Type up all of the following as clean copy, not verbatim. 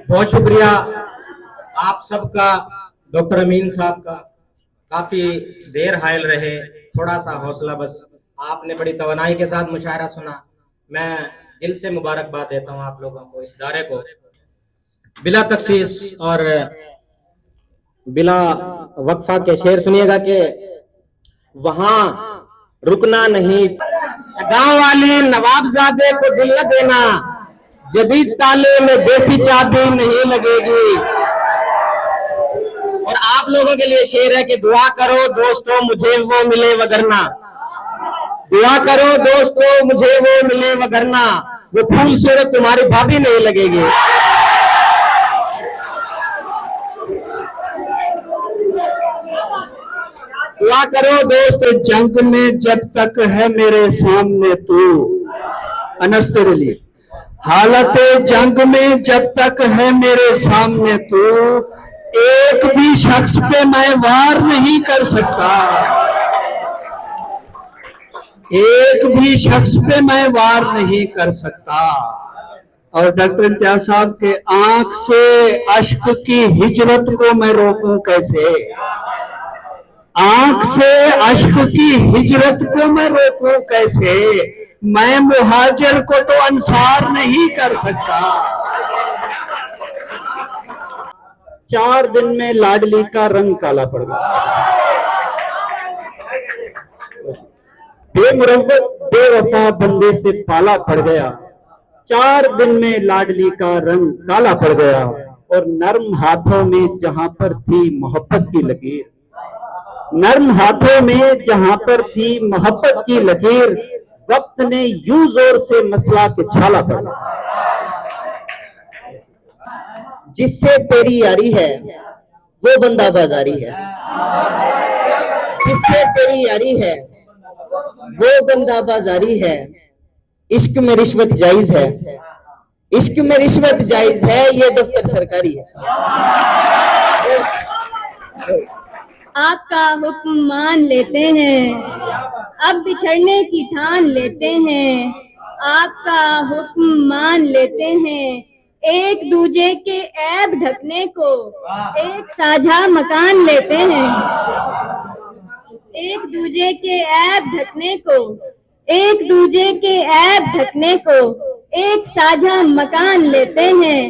बहुत शुक्रिया आप सबका, डॉक्टर अमीन साहब का। काफी देर हायल रहे, थोड़ा सा हौसला बस। आपने बड़ी तवनाई के साथ मुशायरा सुना। मैं दिल से मुबारकबाद देता हूं आप लोगों को, इस इदारे को। बिला तखसीस और बिला वक्फा के शेर सुनिएगा कि वहां रुकना नहीं, गांव वाली नवाबजादे को दिल न देना, जदीद ताले में देसी चाबी नहीं लगेगी। और आप लोगों के लिए शेर है कि दुआ करो दोस्तों मुझे वो मिले वगरना, दुआ करो दोस्तों मुझे वो मिले वगरना, वो फूल सूरत तुम्हारी भाभी नहीं लगेगी। दुआ करो दोस्त, जंग में जब तक है मेरे सामने तू, अनस तेरे लिए। हालत जंग में जब तक है मेरे सामने तू, एक भी शख्स पे मैं वार नहीं कर सकता, एक भी शख्स पे मैं वार नहीं कर सकता। और डॉक्टर इम्तियाज साहब के आंख से अश्क की हिजरत को मैं रोकूं कैसे, आंख से अश्क की हिजरत को मैं रोकूं कैसे, मैं मुहाजिर को तो अंसार नहीं कर सकता। 4 दिन में लाडली का रंग काला पड़ गया, बेमुरव्वत बेवफा बंदे से पाला पड़ गया। 4 दिन में लाडली का रंग काला पड़ गया, और नर्म हाथों में जहां पर थी मोहब्बत की लकीर, नर्म हाथों में जहां पर थी मोहब्बत की लकीर, वक्त ने यूं जोर से मसला के छाला पड़ गया। जिससे तेरी यारी है वो बंदा बाजारी है, जिससे तेरी यारी है वो बंदा बाजारी है, इश्क में रिश्वत जायज है, इश्क में रिश्वत जायज है, ये दफ्तर सरकारी है। आपका हुक्म मान लेते हैं, अब बिछड़ने की ठान लेते हैं, आपका हुक्म मान लेते हैं, एक दूजे के ऐब ढकने को एक साझा मकान लेते हैं, एक दूजे के ऐब ढकने को, एक दूजे के ऐब ढकने को एक साझा मकान लेते हैं।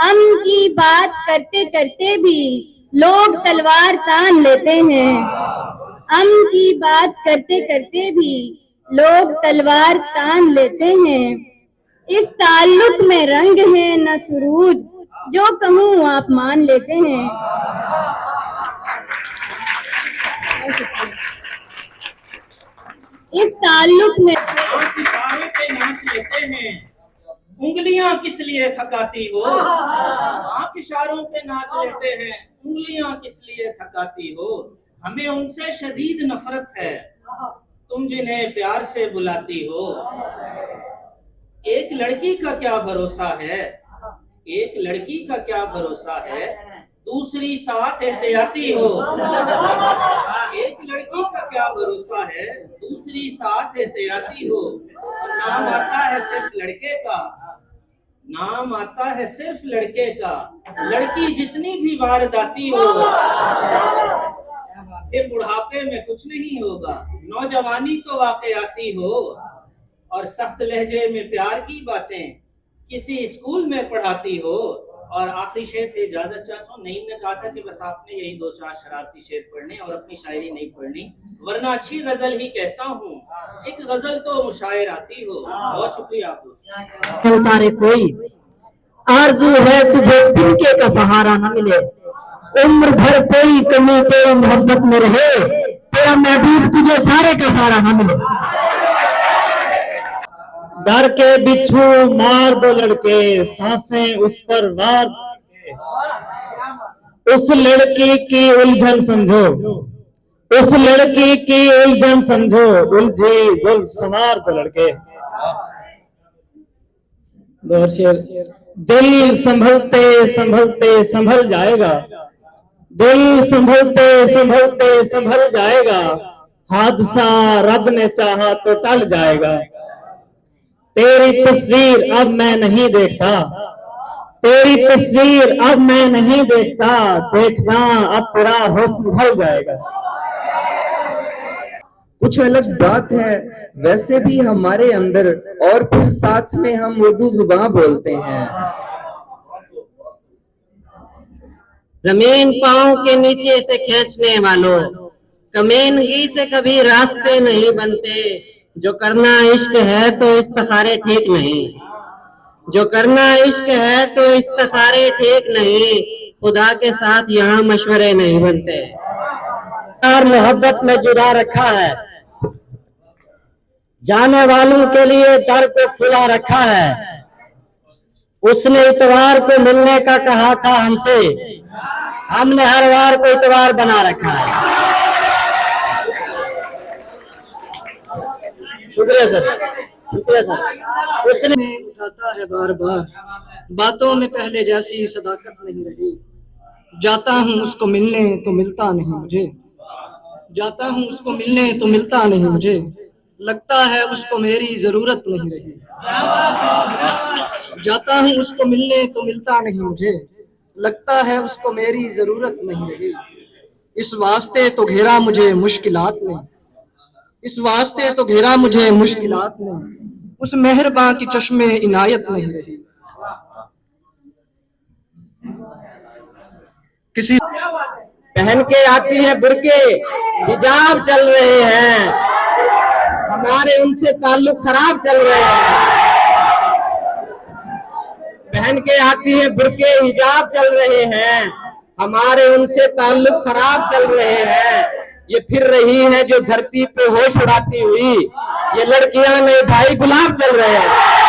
अमन की बात करते करते भी लोग तलवार तान लेते हैं, अमन की बात करते करते भी लोग तलवार तान लेते हैं। इस ताल्लुक में रंग है न सुरूद, जो कहूँ आप मान लेते हैं। इस ताल्लुक में सितारों पे नाच लेते हैं, उंगलियां किस लिए थकाती हो, आंख इशारों पे नाच लेते हैं, उंगलियां किस लिए थकाती हो, हमें उनसे शदीद नफरत है, तुम जिन्हें प्यार से बुलाती हो। एक लड़की का क्या भरोसा है, एक लड़की का क्या भरोसा है, दूसरी साथ एहतियाती हो। एक लड़की का क्या भरोसा है, दूसरी साथ एहतियाती हो। नाम आता है सिर्फ लड़के का, नाम आता है सिर्फ लड़के का, लड़की जितनी भी वारदाती हो, फिर बुढ़ापे में कुछ नहीं होगा, नौजवानी तो वाकयाती हो। और सख्त लहजे में प्यार की बातें किसी स्कूल में पढ़ाती हो। और आखिरी शेर पे इजाजत चाहता हूँ। नईम ने कहा था कि बस आपने यही 2-4 शरारती शेर पढ़ने और अपनी शायरी नहीं पढ़नी, वरना अच्छी गजल ही कहता हूँ, एक गजल तो मुशायर आती हो। बहुत शुक्रिया आपको। उतारे कोई आरज़ू है तुझे तिनके का सहारा न मिले, उम्र भर कोई कमी तेरी मोहब्बत में रहे, तेरा महबूब तुझे सारे का सारा न मिले। डर के बिच्छू मार दो लड़के, सांसें उस पर वार, उस लड़की की उलझन समझो, उस लड़की की उलझन समझो, उलझी जुल्फ संवार दो लड़के। दो और शेर दिल संभलते संभलते संभल जाएगा, दिल संभलते संभलते संभल जाएगा, हादसा रब ने चाहा तो टल जाएगा। तेरी तस्वीर अब मैं नहीं देखता, तेरी तस्वीर अब मैं नहीं देखता, देखना अब तेरा हुस्न ढल जाएगा। कुछ अलग बात है वैसे भी हमारे अंदर, और फिर साथ में हम उर्दू जुबान बोलते हैं। जमीन पांव के नीचे से खींचने वालों, कमीनगी से कभी रास्ते नहीं बनते। जो करना इश्क है तो इस्तिखारे ठीक नहीं, जो करना इश्क है तो इस्तिखारे ठीक नहीं, खुदा के साथ यहाँ मशवरे नहीं बनते। प्यार मोहब्बत में जुदा रखा है, जाने वालों के लिए दर को खुला रखा है। उसने इतवार को मिलने का कहा था हमसे, हमने हर वार को इतवार बना रखा है। शुक्रिया सर, शुक्रिया सर। उसने उठाता है बार बार, बातों में पहले जैसी सदाकत नहीं रही। जाता हूँ उसको मिलने तो मिलता नहीं मुझे, जाता हूँ उसको मिलने तो मिलता नहीं मुझे, लगता है उसको मेरी जरूरत नहीं रही। जाता हूँ उसको मिलने तो मिलता नहीं मुझे, लगता है उसको मेरी जरूरत नहीं रही। इस वास्ते तो घेरा मुझे मुश्किलात ने, इस वास्ते तो घेरा मुझे मुश्किलात ने, उस मेहरबान की चश्मे इनायत नहीं रही। किसी पहन के आती है बुरके, हिजाब चल रहे हैं, हमारे उनसे ताल्लुक खराब चल रहे हैं। पहन के आती है बुरके, हिजाब चल रहे हैं, हमारे उनसे ताल्लुक खराब चल रहे हैं। ये फिर रही है जो धरती पे होश उड़ाती हुई, ये लड़कियां नहीं भाई गुलाब चल रहे हैं।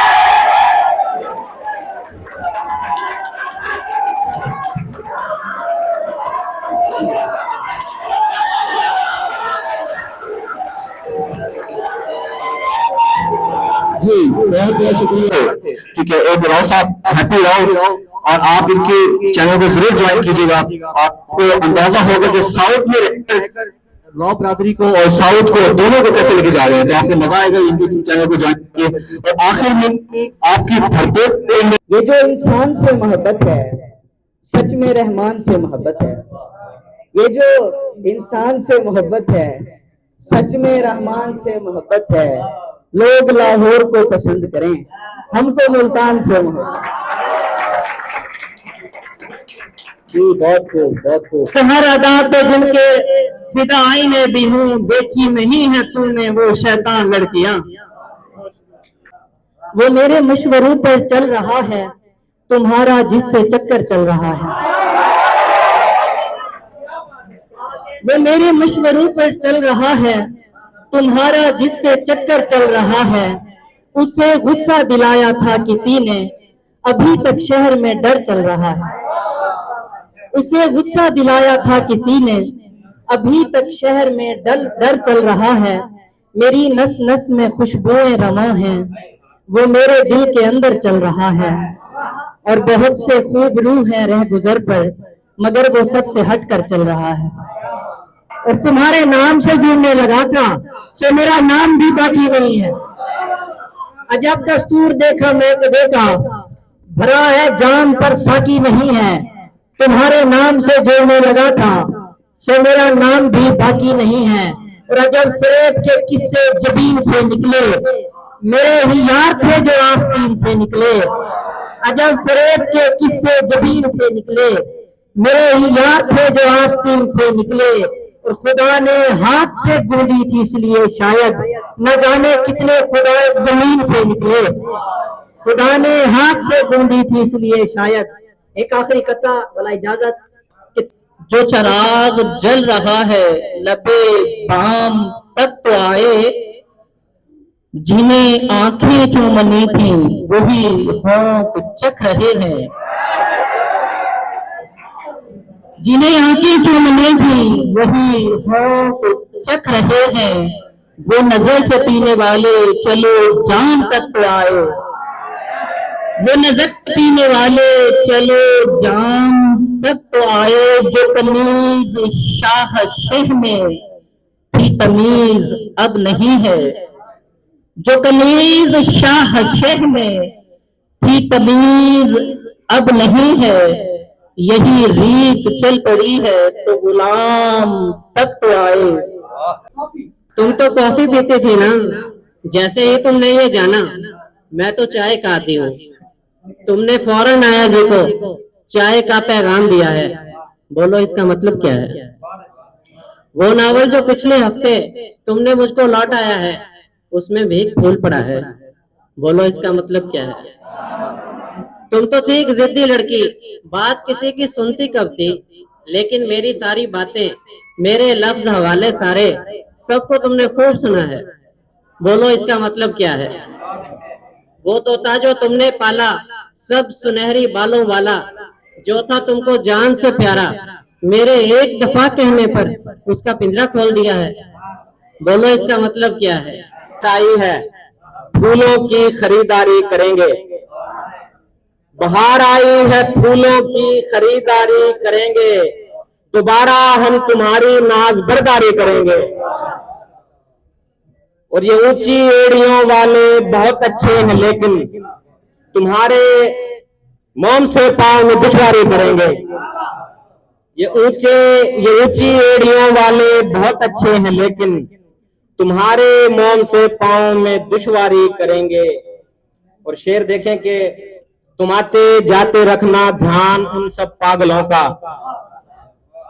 जी बहुत बहुत शुक्रिया। ठीक है, और राव साहब हैप्पी रहो, और आप इनके चैनल को जरूर ज्वाइन कीजिएगा। आपको अंदाजा होगा कि साउथ में रहकर राव बिरादरी को और साउथ को दोनों को कैसे लेके जा रहे हैं, तो आपको मजा आएगा इनके चैनल को ज्वाइन कीजिए। और आखिर में आपकी भरपूर, ये जो इंसान से मोहब्बत है सच में रहमान से मोहब्बत है। ये जो इंसान से मोहब्बत है सच में रहमान से मोहब्बत है। लोग लाहौर को पसंद करें, हमको मुल्तान से मोहब्बत। बहुत खूब बहुत खूब। हर अदा पे जिनके फिदाई ने भी हूँ, देखी नहीं है तूने वो शैतान लड़कियां। वो मेरे मशवरों पर चल रहा है, तुम्हारा जिससे चक्कर चल रहा है। वो मेरे मशवरों पर चल रहा है, तुम्हारा जिससे चक्कर चल रहा है। उसे गुस्सा दिलाया था किसी ने, अभी तक शहर में डर चल रहा है। उसे गुस्सा दिलाया था किसी ने, अभी तक शहर में डर चल रहा है। मेरी नस नस में खुशबुएं रमा हैं, वो मेरे दिल के अंदर चल रहा है। और बहुत से खूब रूह हैं रह गुजर पर, मगर वो सबसे हट कर चल रहा है। और तुम्हारे नाम से जुड़ने लगा था, सो मेरा नाम भी बाकी नहीं है। अजब दस्तूर देखा मैं तो देखा, भरा है जाम पर साकी नहीं है। तुम्हारे नाम से जोड़ने लगा था, सो मेरा नाम भी बाकी नहीं है। और अजब फरेब के किस्से जबीन से निकले, मेरे ही यार थे जो आस्तीन से निकले। अजब फरेब के किस्से जबीन से निकले, मेरे ही यार थे जो आस्तीन से निकले। और खुदा ने हाथ से गूंदी थी इसलिए शायद, न जाने कितने खुदा जमीन से निकले। खुदा ने हाथ से गूंदी थी इसलिए शायद। एक आखिरी कथा वाला इजाजत। जो चराग जल रहा है लबे बाम तक तो आए, जिन्हें आंखें चूमनी थी वही होंठ चख रहे हैं। जिन्हें आंखें चूमनी थी वही होंठ चख रहे हैं। वो नजर से पीने वाले चलो जान तक तो आए। वो नजर पीने वाले चलो जाम तक तो आए, जो कमीज शाह शेह में थी तमीज अब नहीं है, जो कमीज शाह शेह में थी तमीज अब नहीं है, यही रीत चल पड़ी है तो गुलाम तक तो आए। तुम तो कॉफी पीते थे ना, जैसे ही तुमने ये जाना मैं तो चाय खाती हूँ, तुमने फौरन आया जी को चाय का पैगाम दिया है, बोलो इसका मतलब क्या है? वो नावल जो पिछले हफ्ते तुमने मुझको लौट आया है उसमें भी एक फूल पड़ा है, बोलो इसका मतलब क्या है? तुम तो थी एक जिद्दी लड़की, बात किसी की सुनती कब थी, लेकिन मेरी सारी बातें, मेरे लफ्ज हवाले सारे सबको तुमने खूब सुना है, बोलो इसका मतलब क्या है? वो तोता जो तुमने पाला सब सुनहरी बालों वाला, जो था तुमको जान से प्यारा, मेरे एक दफा कहने पर उसका पिंजरा खोल दिया है, बोलो इसका मतलब क्या है? आई है, फूलों की खरीदारी करेंगे, बाहर आई है फूलों की खरीदारी करेंगे, दोबारा हम तुम्हारी नाज बरदारी करेंगे। और ये ऊंची एड़ियों वाले बहुत अच्छे हैं, लेकिन तुम्हारे मोम से पांव में दुश्वारी करेंगे। ये ऊंची एड़ियों वाले बहुत अच्छे हैं, लेकिन तुम्हारे मोम से पांव में दुश्वारी करेंगे। और शेर देखें कि तुम आते जाते रखना ध्यान उन सब पागलों का,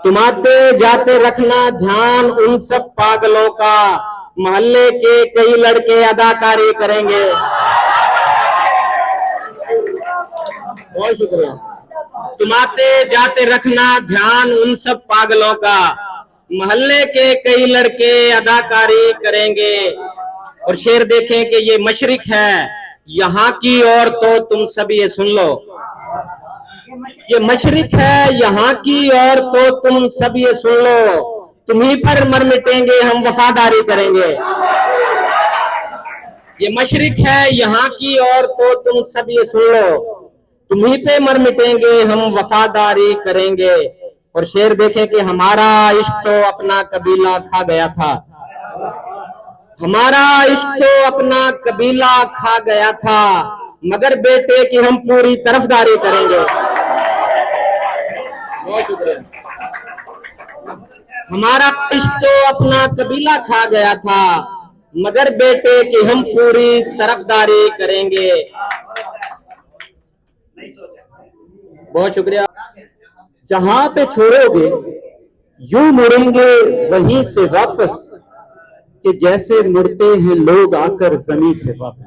तुम आते जाते रखना ध्यान उन सब पागलों का, मोहल्ले के कई लड़के अदाकारी करेंगे। बहुत शुक्रिया। तुम आते जाते रखना ध्यान उन सब पागलों का, मोहल्ले के कई लड़के अदाकारी करेंगे। और शेर देखें कि ये मशरिक है यहाँ की और तो तुम सब ये सुन लो, ये मशरिक है यहाँ की और तो तुम सब ये सुन लो, तुम्हीं पर मर मिटेंगे हम वफादारी करेंगे। ये मशरिक है यहाँ की और तो तुम सब ये सुन लो, तुम्हीं पे मर मिटेंगे हम वफादारी करेंगे। और शेर देखे कि हमारा इश्क तो अपना कबीला खा गया था, हमारा इश्क तो अपना कबीला खा गया था, मगर बेटे की हम पूरी तरफदारी करेंगे। बहुत शुक्रिया। हमारा इश्क तो अपना कबीला खा गया था, मगर बेटे की हम पूरी तरफदारी करेंगे। बहुत शुक्रिया। जहां पे छोड़ोगे यूं मुड़ेंगे वहीं से वापस, कि जैसे मुड़ते हैं लोग आकर जमीन से वापस।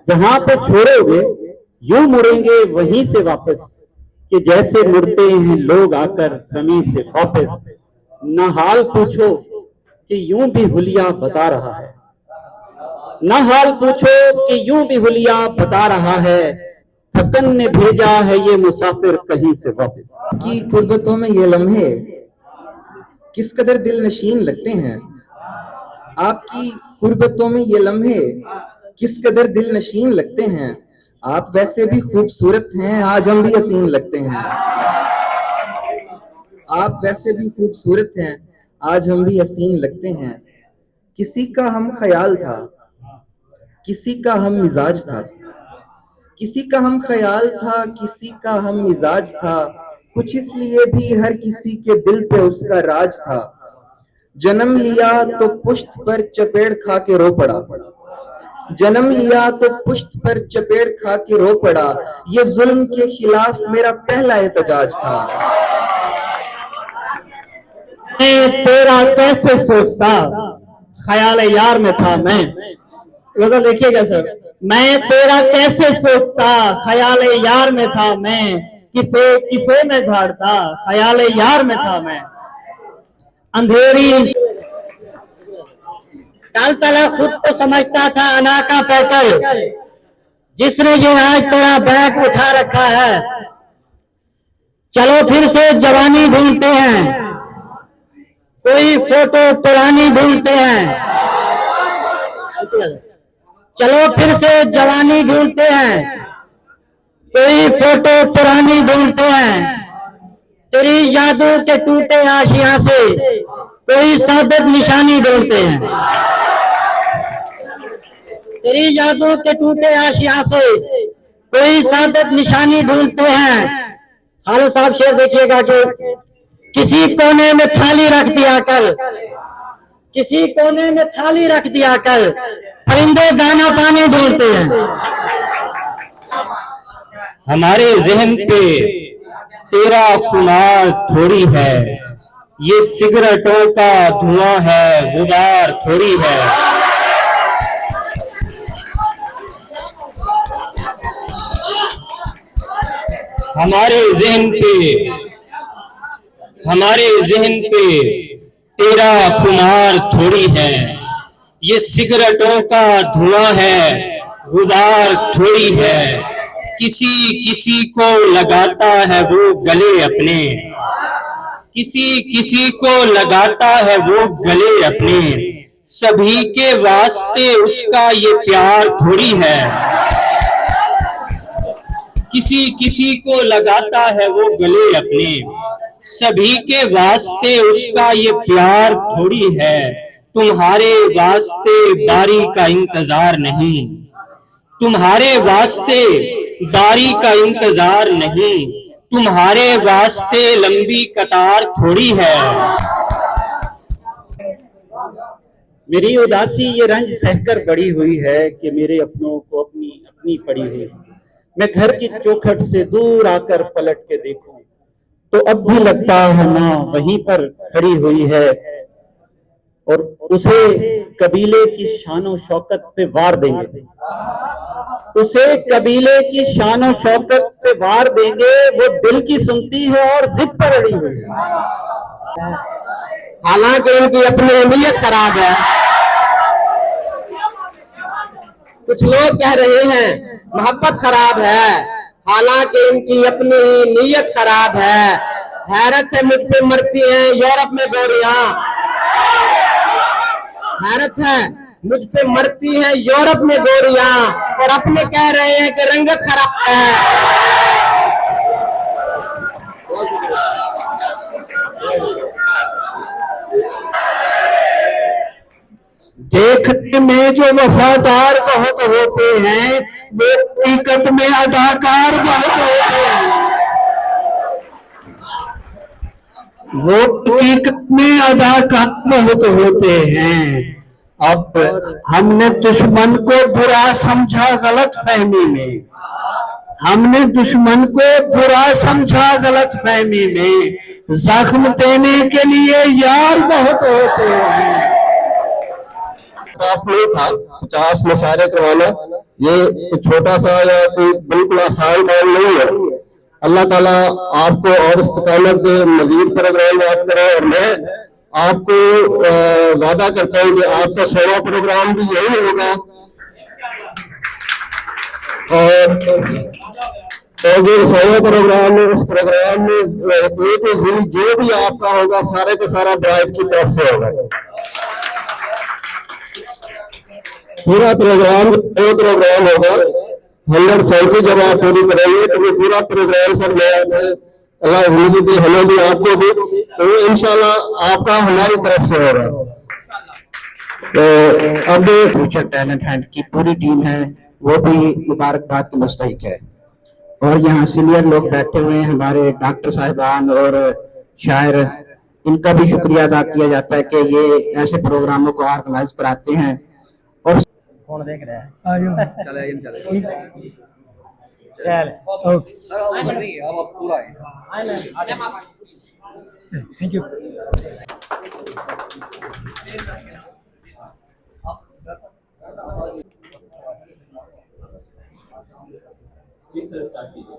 जहां पे छोड़ोगे यूं मुड़ेंगे वहीं से वापस, कि जैसे मुड़ते हैं लोग आकर जमीन से वापस। न हाल पूछो कि यूं भी हुलिया बता रहा है, न हाल पूछो कि यूं भी हुलिया बता रहा है, थकन ने भेजा है ये मुसाफिर कहीं से वापस। की कुर्बतों में ये लम्हे किस कदर दिल नशीन लगते हैं, आपकी कुर्बतों में ये लम्हे किस कदर दिल नशीन लगते हैं, आप वैसे भी खूबसूरत हैं आज हम भी हसीन लगते हैं, आप वैसे भी खूबसूरत हैं आज हम भी हसीन लगते हैं। किसी का हम ख्याल था, किसी का हम मिजाज था, किसी का हम ख्याल था, किसी का हम मिजाज था, कुछ इसलिए भी हर किसी के दिल पे उसका राज था। जन्म लिया तो पुश्त पर चपेड़ खा के रो पड़ा, जन्म लिया तो पुश्त पर चपेड़ खा के रो पड़ा, ये जुल्म के खिलाफ मेरा पहला एहतजाज था। मैं तेरा कैसे सोचता ख्याल यार में था मैं, तो देखिएगा सर, मैं तेरा कैसे सोचता ख्याल यार में था मैं, किसे किसे मैं झाड़ता ख्याल यार में था मैं। अंधेरी कल तला खुद को समझता था अना का पैकर, जिसने ये आज तेरा बैग उठा रखा है। चलो फिर से जवानी ढूंढते हैं, कोई फोटो पुरानी ढूंढते हैं। चलो फिर से जवानी ढूंढते हैं, कोई फोटो पुरानी ढूंढते हैं, तेरी यादों के टूटे आशिया से कोई साबित निशानी ढूंढते हैं, तेरी यादों के टूटे आशिया से कोई साबित निशानी ढूंढते हैं। खालिद साहब शेर देखिएगा कि किसी कोने में थाली रख दिया कल, किसी कोने में थाली रख दिया कल, परिंदे दाना पानी ढूंढते हैं। हमारे जहन पे तेरा खुमार थोड़ी है, ये सिगरेटों का धुआं है, गुबार थोड़ी है। हमारे जहन पे तेरा खुमार थोड़ी है, ये सिगरेटों का धुआं है, गुबार थोड़ी है। किसी किसी को लगाता है वो गले अपने, किसी किसी को लगाता है वो गले अपने, सभी के वास्ते उसका ये प्यार थोड़ी है। किसी किसी को लगाता है वो गले अपने, सभी के वास्ते उसका ये प्यार थोड़ी है। तुम्हारे वास्ते बारी का इंतजार नहीं, तुम्हारे वास्ते बारी का इंतजार नहीं, तुम्हारे वास्ते लंबी कतार थोड़ी है। मेरी उदासी ये रंज सहकर बड़ी हुई है कि मेरे अपनों को अपनी अपनी पड़ी हुई। मैं घर की चौखट से दूर आकर पलट के देखूं तो अब भी लगता है माँ वहीं पर खड़ी हुई है, और उसे कबीले की शानो शौकत पे वार देंगे, उसे कबीले की शानो शौकत पे वार देंगे। वो दिल की सुनती है और जिद पर अड़ी हुई है। हालांकि इनकी अपनी नीयत खराब है। कुछ लोग कह रहे हैं मोहब्बत खराब है, हालांकि इनकी अपनी नीयत खराब है। हैरत है मुझ पे मरती हैं यूरोप में गोरियां, हैरत है मुझ पे मरती हैं यूरोप में गोरियां, और अपने कह रहे हैं कि रंगत खराब है। देखने में जो वफादार बहुत होते हैं, वो हकीकत में अदाकार बहुत होते हैं। वो हकीकत में अदाकार बहुत होते हैं। अब हमने दुश्मन को बुरा समझा गलत फहमी में, हमने दुश्मन को बुरा समझा गलत फहमी में, जख्म देने के लिए यार बहुत होते हैं। नहीं था 50 मुशायरे करवाना, ये छोटा सा या कोई बिल्कुल आसान काम नहीं है। अल्लाह ताला आपको और इस्तकामत दे, मजीद प्रोग्राम याद करें। और मैं आपको वादा करता हूँ कि आपका 100वां प्रोग्राम भी यही होगा, और जो 100वां प्रोग्राम है उस प्रोग्राम में जो भी आपका होगा सारे का सारा ब्राइट की तरफ से होगा। पूरा प्रोग्राम होगा 100 सेंचुरी जब आप पूरी करेंगे तो वो पूरा प्रोग्राम सर मैं अल्लाह जिंदगी दी हमें भी आपको भी, तो इंशाल्लाह आपका हमारी तरफ से होगा। तो अब फ्यूचर टैलेंट हंट की पूरी टीम है, वो भी मुबारकबाद की मुस्तहिक है। और यहाँ सीनियर लोग बैठे हुए हैं, हमारे डॉक्टर साहिबान और शायर, इनका भी शुक्रिया अदा किया जाता है कि ये ऐसे प्रोग्रामों को ऑर्गेनाइज कराते हैं। और कौन देख रहा है? Thank you. जी सर, स्टार्ट कीजिए।